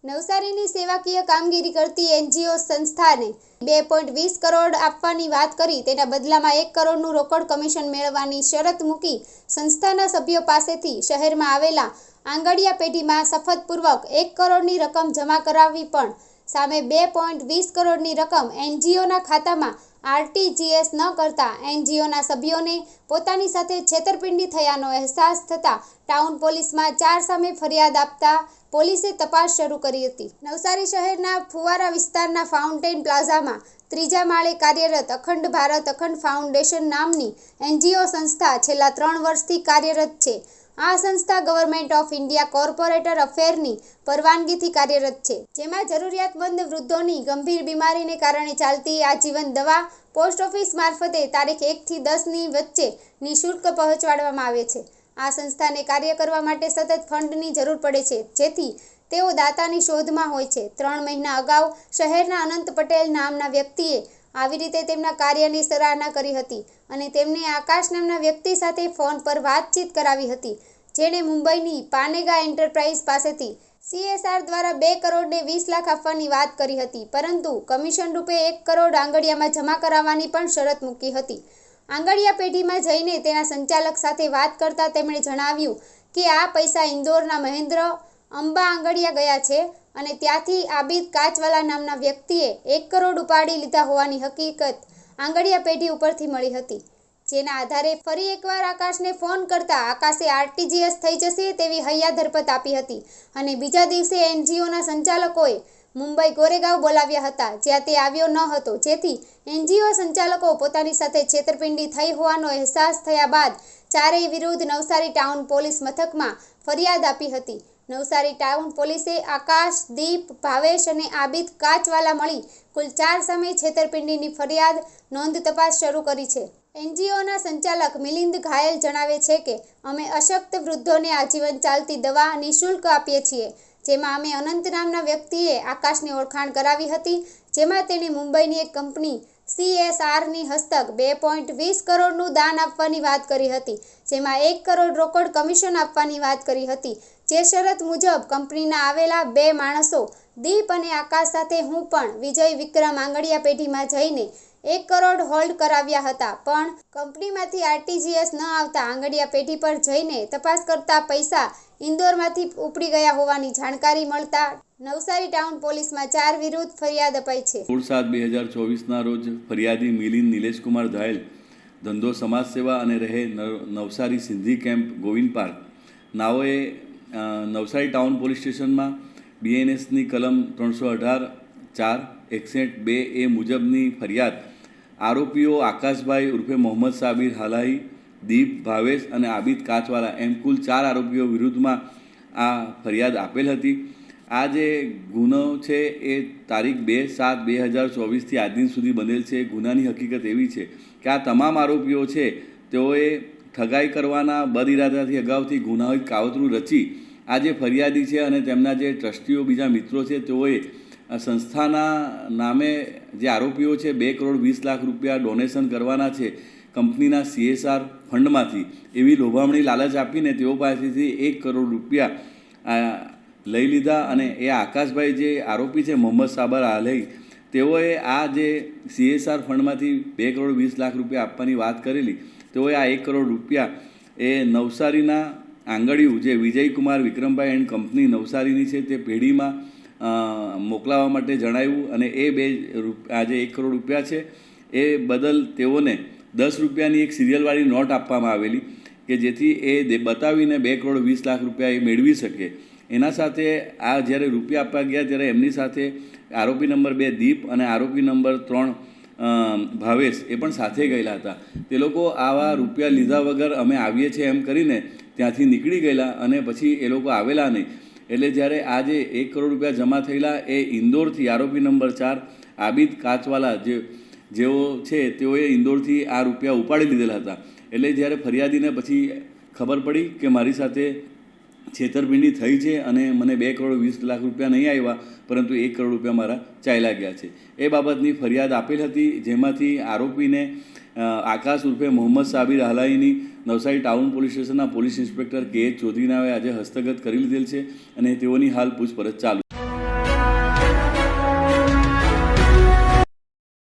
નવસારીની સેવાકીય કામગીરી કરતી એનજીઓ સંસ્થાને 2.20 કરોડ આપવાની વાત કરી તેના બદલામાં 1 કરોડનું રોકડ કમિશન મેળવવાની શરત મૂકી સંસ્થાના સભ્યો પાસેથી શહેરમાં આવેલા આંગડિયા પેઢીમાં શપથપૂર્વક 1 કરોડની રકમ જમા કરાવવી પણ સામે 2.20 કરોડની રકમ એનજીઓના ખાતામાં આરટીજીએસ ન કરતા એનજીઓના સભ્યોને પોતાની સાથે છેતરપિંડી થયાનો અહેસાસ થતાં ટાઉન પોલીસમાં 4 સામે ફરિયાદ આપતા પોલીસે તપાસ શરૂ કરી હતી। નવસારી શહેરના ફુવારા વિસ્તારના ફાઉન્ટેન પ્લાઝામાં 3જા માળે કાર્યરત અખંડ ભારત અખંડ ફાઉન્ડેશન નામની એનજીઓ સંસ્થા છેલ્લા 3 વર્ષથી કાર્યરત છે। આ સંસ્થા ગવર્મેન્ટ ઓફ ઇન્ડિયા કોર્પોરેટર અફેરની પરવાનગીથી કાર્યરત છે, જેમાં જરૂરિયાતમંદ વૃદ્ધોની ગંભીર બીમારીને કારણે ચાલતી આજીવન દવા પોસ્ટ ઓફિસ મારફતે તારીખ 1 થી 10ની વચ્ચે નિઃશુલ્ક પહોંચાડવામાં આવે છે। આ સંસ્થાને કાર્ય કરવા માટે સતત ફંડની જરૂર પડે છે, જેથી તેઓ દાતાની શોધમાં હોય છે। 3 મહિના અગાઉ શહેરના અનંત પટેલ નામના વ્યક્તિએ આવી રીતે તેમના કાર્યની સરાહના કરી હતી અને તેમને આકાશ નામના વ્યક્તિ સાથે ફોન પર વાતચીત કરાવી હતી, જેણે મુંબઈની પાનેગા એન્ટરપ્રાઇઝ પાસેથી CSR દ્વારા 2 કરોડ ને 20 લાખ આપવાની વાત કરી હતી, પરંતુ કમિશન રૂપે 1 કરોડ આંગડિયામાં જમા કરાવવાની પણ શરત મૂકી હતી। આંગડિયા પેઢીમાં જઈને તેના સંચાલક સાથે વાત કરતા તેમણે જણાવ્યું કે આ પૈસા ઇન્દોરના મહેન્દ્ર અંબા આંગડિયા ગયા છે અને ત્યાંથી આબિદ કાચવાલા નામના વ્યક્તિએ 1 કરોડ ઉપાડી લીધા હોવાની હકીકત આંગડિયા પેઢી ઉપરથી મળી હતી, જેના આધારે ફરી એકવાર આકાશને ફોન કરતા આકાશે આરટીજીએસ થઈ જશે તેવી હૈયા ધરપત આપી હતી અને બીજા દિવસે એનજીઓના સંચાલકોએ મુંબઈ ગોરેગાંવ બોલાવ્યા હતા, જ્યાં તે આવ્યો ન હતો, જેથી એનજીઓ સંચાલકો પોતાની સાથે છેતરપિંડી થઈ હોવાનો અહેસાસ થયા બાદ ચારેય વિરુદ્ધ નવસારી ટાઉન પોલીસ મથકમાં ફરિયાદ આપી હતી। નવસારી ટાઉન પોલીસે આકાશ, દીપ, ભાવેશ અને આબિદ કાચવાલા મળી કુલ 4 સામે છેતરપિંડીની ફરિયાદ નોંધ તપાસ શરૂ કરી છે। એનજીઓના સંચાલક મિલિંદ ઘાયલ જણાવે છે કે અમે અશક્ત વૃદ્ધોને આજીવન ચાલતી દવા નિઃશુલ્ક આપીએ છીએ, જેમાં અમે અનંત નામના વ્યક્તિએ આકાશની ઓળખાણ કરાવી હતી, જેમાં તેણે મુંબઈની એક કંપની CSRની હસ્તક 2.20 કરોડનું દાન આપવાની વાત કરી હતી, જેમાં 1 કરોડ રોકડ કમિશન આપવાની વાત કરી હતી, જે શરત મુજબ કંપનીના આવેલા 2 માણસો દીપ અને આકાશ સાથે હું પણ વિજય વિક્રમ આંગડિયા પેઢીમાં જઈને 1 કરોડ હોલ્ડ કરાવ્યા હતા, પણ કંપનીમાંથી આરટીજીએસ ન આવતા આંગડિયા પેઢી પર જઈને તપાસ કરતા પૈસા ઇન્દોરમાંથી ઉપડી ગયા હોવાની જાણકારી મળતા નવસારી ટાઉન પોલીસમાં 4 વિરુદ્ધ ફરિયાદ અપાઈ છે। 16/7/2024ના રોજ ફરિયાદી મિલિંદ નિલેશકુમાર ઘાયલ, ધંધો સમાજ સેવા અને રહે નવસારી સિંધી કેમ્પ ગોવિંદ પાર્ક નાઓએ નવસારી ટાઉન પોલીસ સ્ટેશનમાં BNSની કલમ 318(4)61(2) મુજબની ફરિયાદ આરોપીઓ આકાશભાઈ ઉર્ફે મોહમ્મદ સાબિર હાલાહી, દીપ, ભાવેશ અને આબિદ કાચવાલા એમ કુલ 4 આરોપીઓ વિરુદ્ધમાં આ ફરિયાદ આપેલ હતી। આ જે ગુનો છે એ તારીખ 2/7/2024થી આજ દિન સુધી બનેલ છે। ગુનાની હકીકત એવી છે કે આ તમામ આરોપીઓ છે તેઓએ ઠગાઈ કરવાના બદઇરાદાથી અગાઉથી ગુનાહિત કાવતરું રચી આ જે ફરિયાદી છે અને તેમના જે ટ્રસ્ટીઓ બીજા મિત્રો છે તેઓએ સંસ્થાના નામે જે આરોપીઓ છે 2 કરોડ 20 લાખ રૂપિયા ડોનેશન કરવાના છે કંપનીના CSR ફંડમાંથી એવી લોભામણી લાલચ આપીને તેઓ પાસેથી 1 કરોડ રૂપિયા લઈ લીધા અને એ આકાશભાઈ જે આરોપી છે મોહમ્મદ સાબર આલહી તેઓએ આ જે CSR ફંડમાંથી 2 કરોડ 20 લાખ રૂપિયા આપવાની વાત કરેલી, તેઓએ આ 1 કરોડ રૂપિયા એ નવસારીના આંગડિયું જે વિજયકુમાર વિક્રમભાઈ એન્ડ કંપની નવસારીની છે તે પેઢીમાં મોકલાવવા માટે જણાવ્યું અને એ આ જે 1 કરોડ રૂપિયા છે એ બદલ તેઓને 10 રૂપિયાની એક સિરિયલવાળી નોટ આપવામાં આવેલી કે જેથી એ બતાવીને 2 કરોડ 20 લાખ રૂપિયા એ મેળવી શકે। એના સાથે આ જ્યારે રૂપિયા આપવા ગયા ત્યારે એમની સાથે આરોપી નંબર 2 દીપ અને આરોપી નંબર 3 ભાવેશ એ પણ સાથે ગયેલા હતા। તે લોકો આવા રૂપિયા લીધા વગર અમે આવીએ છીએ એમ કરીને ત્યાંથી નીકળી ગયેલા અને પછી એ લોકો આવેલા નહીં। એટલે જ્યારે આ જે 1 કરોડ રૂપિયા જમા થયેલા એ ઇન્દોરથી આરોપી નંબર 4 આબિદ કાચવાલા જેઓ છે તેઓએ ઇન્દોરથી આ રૂપિયા ઉપાડી લીધેલા હતા। એટલે જ્યારે ફરિયાદીને પછી ખબર પડી કે મારી સાથે છેતરપિંડી થઈ છે અને મને 2 કરોડ 20 લાખ રૂપિયા નહીં આવ્યા પરંતુ 1 કરોડ રૂપિયા મારા ચાલ્યા ગયા છે, એ બાબતની ફરિયાદ આપેલ હતી, જેમાંથી આરોપીને આકાશ ઉર્ફે મોહમ્મદ સાબિર હાલાહીની નવસારી ટાઉન પોલીસ સ્ટેશનના પોલીસ ઇન્સ્પેક્ટર KH ચૌધરીનાએ આજે હસ્તગત કરી લીધેલ છે અને તેઓની હાલ પૂછપરછ ચાલુ